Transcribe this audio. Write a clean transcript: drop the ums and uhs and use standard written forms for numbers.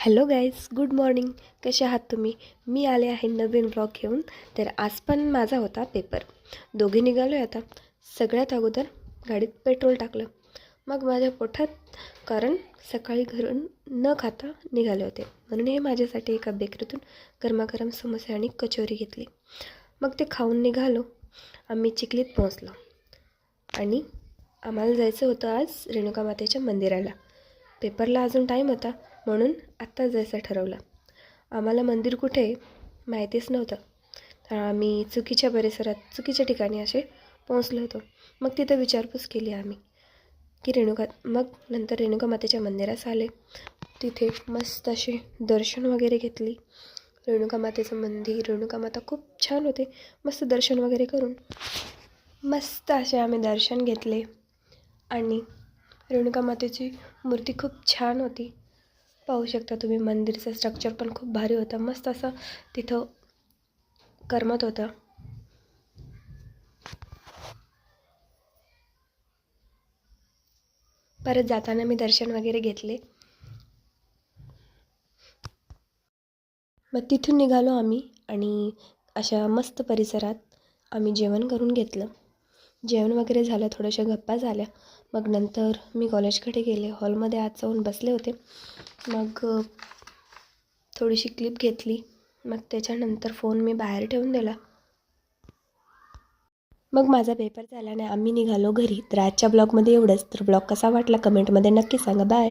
Hello guys, good morning. कसे आहात तुम्ही? मी आले आहे नवीन ब्लॉग घेऊन. तर आज पण माझा होता पेपर. दोघे निघालो आहे आता. सगळ्यात अगोदर गाडीत पेट्रोल टाकलं. मग माझ्या पोटात, कारण सकाळी घरून न खाता निघाले होते, म्हणून हे माझ्यासाठी एका बेकरीतून गरमागरम समोसे आणि कचोरी घेतली. मग ते खाऊन निघालो. आम्ही चिखलीत पोहोचलो आणि आम्हाला जायचं होतं आज रेणुका मातेच्या मंदिराला. पेपरला अजून टाईम होता, म्हणून आत्ता जायचं ठरवलं. आम्हाला मंदिर कुठे आहे माहितीच नव्हतं, तर आम्ही चुकीच्या परिसरात, चुकीच्या ठिकाणी असे पोहोचलो होतो. मग तिथं विचारपूस केली आम्ही की मग नंतर रेणुका मातेच्या मंदिरास आले. तिथे मस्त असे दर्शन वगैरे घेतली. रेणुका मातेचं मंदिर, रेणुका माता खूप छान होते. मस्त दर्शन वगैरे करून मस्त असे आम्ही दर्शन घेतले. आणि रेणुका मातेची मूर्ती खूप छान होती. पाहू शकता तुम्ही, मंदिरचं स्ट्रक्चर पण खूप भारी होतं. मस्त असं तिथं करमत होतं. परत जाताना मी दर्शन वगैरे घेतले. मग तिथून निघालो आम्ही आणि अशा मस्त परिसरात आम्ही जेवण करून घेतलं. जेवण वगैरे झालं, थोड्याशा गप्पा झाल्या. मग नंतर मी कॉलेजकडे गेले. हॉलमध्ये आत जाऊन बसले होते. मग थोडीशी क्लिप घेतली. मग त्याच्यानंतर फोन मी बाहेर ठेवून दिला. मग माझा पेपर झाल्याने आम्ही निघालो घरी. तर आजच्या ब्लॉगमध्ये एवढंच. तर ब्लॉग कसा वाटला कमेंटमध्ये नक्की सांगा. बाय.